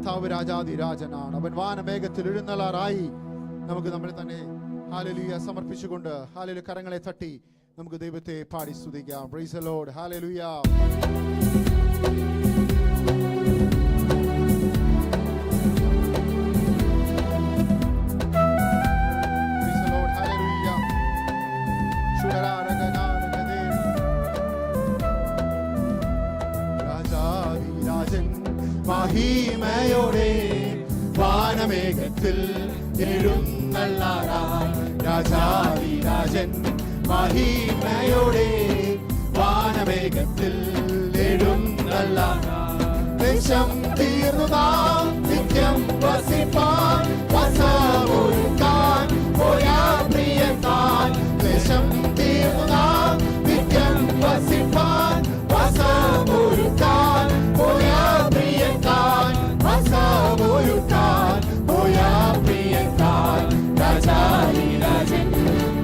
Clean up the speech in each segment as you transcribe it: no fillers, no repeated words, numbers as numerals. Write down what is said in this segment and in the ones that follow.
കർത്താവ് രാജാതിരാജനാണ്. അവൻ വാനമേഘത്തിൽ എഴുന്നള്ളാറായി. നമുക്ക് നമ്മളെ തന്നെ ഹല്ലേലൂയ സമർപ്പിച്ചുകൊണ്ട് ഹല്ലേലൂയ കരങ്ങളെ തട്ടി നമുക്ക് ദൈവത്തെ പാടി സ്തുതിക്കാം. Praise the Lord. ഹല്ലേലൂയ. രാജാതിരാജൻ മഹിമയോടെ വാനമേഘത്തിൽ എഴുന്നള്ളാറായി. രാജാതിരാജൻ മഹിമയോടെ വാനമേഘത്തിൽ എഴുന്നള്ളാറായി. ദേശം തീർന്നു നാം നിത്യം വസിപ്പാൻ വസമൊരുക്കാൻ പോയാ പ്രിയൻ താൻ. ദേശം തീർന്നു നാം നിത്യം വസിപ്പാൻ വസമൊരുക്കാൻ പോയാ പ്രിയൻ താൻ. വസമൊരുക്കാൻ പോയാ പ്രിയൻ താൻ. രാജാതിരാജൻ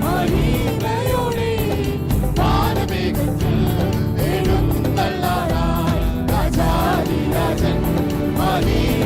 മഹിമയോടെ വാനമേഘത്തിൽ എഴുന്നള്ളാറായി. രാജാതിരാജൻ മഹിമ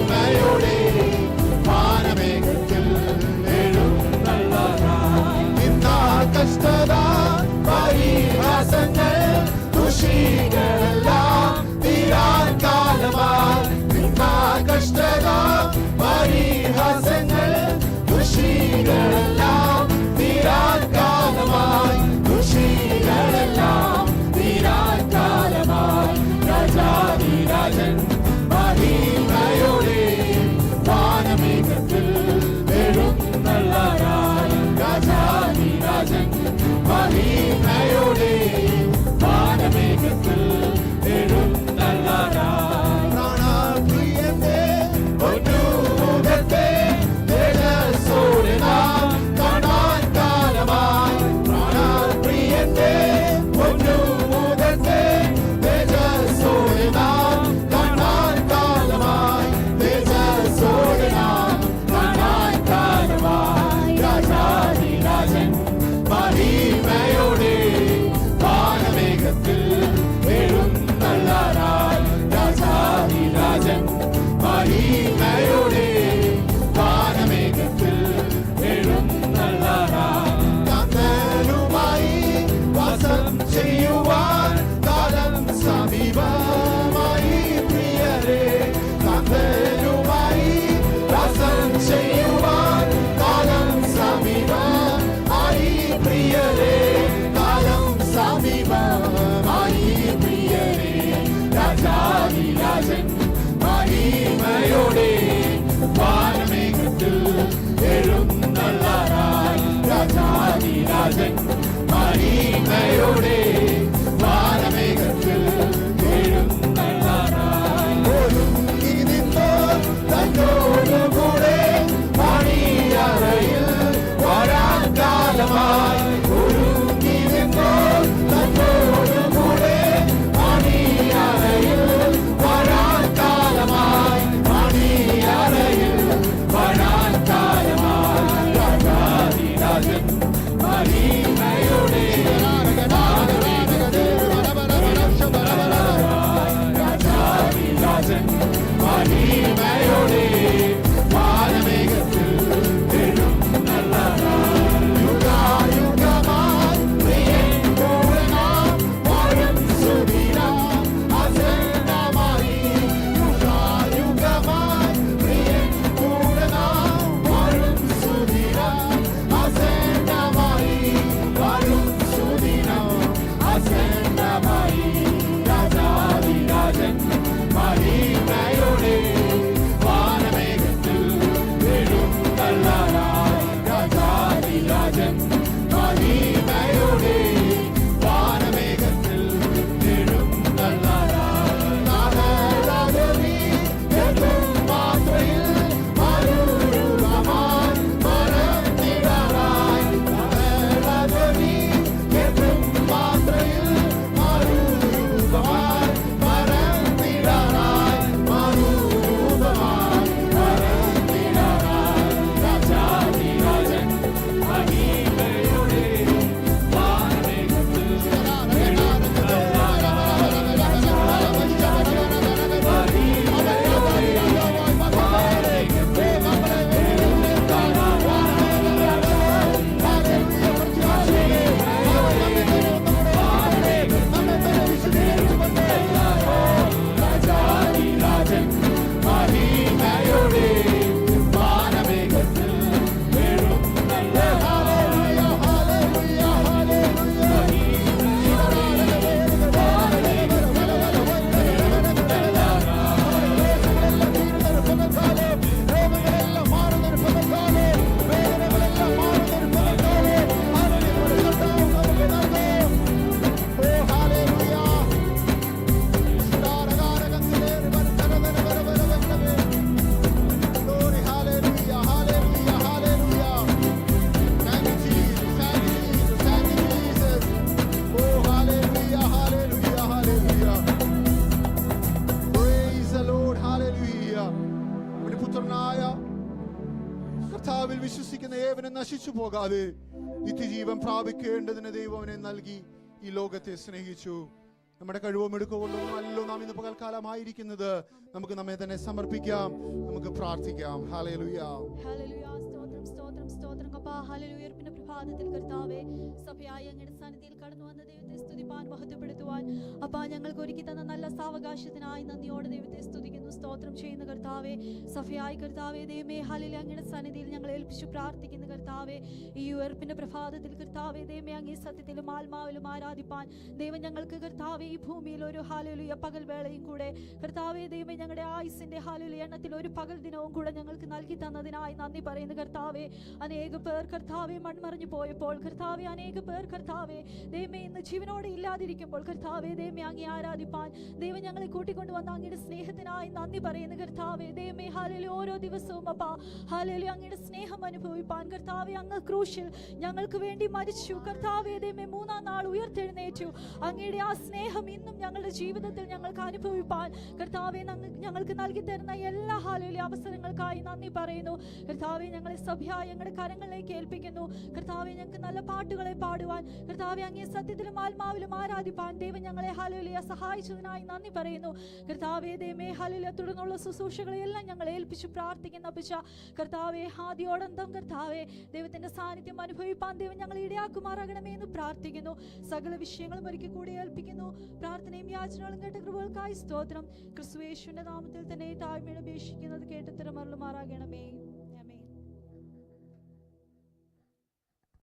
കർത്താവിൽ വിശ്വസിക്കുന്ന ഏവനും നശിച്ചു പോകാതെ നിത്യജീവൻ പ്രാപിക്കേണ്ടതിന് ദൈവം അവനെ നൽകി ഈ ലോകത്തെ സ്നേഹിച്ചു. നമ്മുടെ കഴിവും എടുക്കുകൊണ്ടും അല്ലോ നാം ഇന്ന് പകൽക്കാലമായിരിക്കുന്നത്. നമുക്ക് നമ്മെ തന്നെ സമർപ്പിക്കാം, നമുക്ക് പ്രാർത്ഥിക്കാം. ഹല്ലേലൂയ. ഹല്ലേലൂയ. പ്രഭാതത്തിൽ കർത്താവേ, സഭയായി അങ്ങയുടെ സന്നിധിയിൽ കടന്നു വന്ന ദൈവത്തെ സ്തുതിപ്പാൻ മഹത്വപ്പെടുത്തുവാൻ അപ്പാ ഞങ്ങൾക്ക് ഒരുക്കി തന്ന നല്ല സാവകാശത്തിനായി നന്ദിയോടെ ദൈവത്തെ സ്തുതിക്കുന്നു, സ്തോത്രം ചെയ്യുന്നു കർത്താവേ. സഭയായി കർത്താവേ ദൈവമേ ഹല്ലേലൂയ അങ്ങയുടെ സന്നിധിയിൽ ഞങ്ങൾ ഏൽപ്പിച്ചു പ്രാർത്ഥിക്കുന്നു കർത്താവേ. ഈ ഉയർപ്പിന്റെ പ്രഭാതത്തിൽ കർത്താവേ ദൈവമേ അങ്ങേ സത്യത്തിലും ആത്മാവിലും ആരാധിപ്പാൻ ദൈവം ഞങ്ങൾക്ക് കർത്താവേ ഈ ഭൂമിയിൽ ഒരു ഹല്ലേലൂയ പകൽ വേളയും കൂടെ കർത്താവേ ദൈവമേ ഞങ്ങളുടെ ആയുസിന്റെ ഹല്ലേലൂയ എണ്ണത്തിൽ ഒരു പകൽ ദിനവും കൂടെ ഞങ്ങൾക്ക് നൽകി തന്നതിനായി നന്ദി പറയുന്നു കർത്താവേ. അനേക പേർ കർത്താവേ മൺമറഞ്ഞു പോയപ്പോൾ കർത്താവേ, അനേക പേർ കർത്താവേ ദൈവമേ ഇന്ന് ജീവനോടെ ഇല്ലാതിരിക്കുമ്പോൾ കർത്താവേ ദൈവമേ അങ്ങേ ആരാധിപ്പാൻ ദൈവം ഞങ്ങളെ കൂട്ടിക്കൊണ്ടുവന്ന അങ്ങയുടെ സ്നേഹത്തിനായി നന്ദി പറയുന്നു കർത്താവേ. ദൈവമേ ഹല്ലേലൂയ ഓരോ ദിവസവും അപ്പാ ഹല്ലേലൂയ അങ്ങയുടെ സ്നേഹം അനുഭവിപ്പാൻ കർത്താവേ അങ്ങ് ക്രൂശിൽ ഞങ്ങൾക്ക് വേണ്ടി മരിച്ചു കർത്താവേ. ദൈവമേ മൂന്നാം നാൾ ഉയർത്തെഴുന്നേറ്റു. അങ്ങയുടെ ആ സ്നേഹം ഇന്നും ഞങ്ങളുടെ ജീവിതത്തിൽ ഞങ്ങൾക്ക് അനുഭവിപ്പാൻ കർത്താവേ ഞങ്ങൾക്ക് നൽകി തരുന്ന എല്ലാ ഹല്ലേലൂയ അവസരങ്ങൾക്കായി നന്ദി പറയുന്നു കർത്താവേ. ഞങ്ങളെ സഭയായി ഞങ്ങളുടെ കരങ്ങളിലേക്ക് ഏൽപ്പിക്കുന്നു കർത്താവേ. ഞങ്ങൾക്ക് നല്ല പാട്ടുകളെ പാടുവാൻ കർത്താവേ അങ്ങേ സത്യത്തിലും ആത്മാവിലും ആരാധിപ്പാൻ ദൈവം ഞങ്ങളെ ഹല്ലേലൂയ സഹായിച്ചതിനായി നന്ദി പറയുന്നു കർത്താവേ. ദൈവമേ ഹല്ലേലൂയ തുടർന്നുള്ള ശുശ്രൂഷകളെല്ലാം ഞങ്ങൾ ഏൽപ്പിച്ചു പ്രാർത്ഥിക്കുന്ന അപ്പച്ച കർത്താവേ. ആദിയോടന്തം കർത്താവേ ദൈവത്തിന്റെ സാന്നിധ്യം അനുഭവിപ്പാൻ ദൈവം ഞങ്ങൾ ഇടയാക്കുമാറാകണമേ എന്ന് പ്രാർത്ഥിക്കുന്നു. സകല വിഷയങ്ങളും ഒരിക്കൽ കൂടി ഏൽപ്പിക്കുന്നു. പ്രാർത്ഥനയും യാചനകളും കേട്ട കൃപകൾക്കായി സ്തോത്രം. ക്രിസ്തുയേശുവിന്റെ നാമത്തിൽ തന്നെ താഴ്മയുടെ അപേക്ഷിക്കുന്നത് കേട്ട് തിരമരുളുമാറാകണമേ.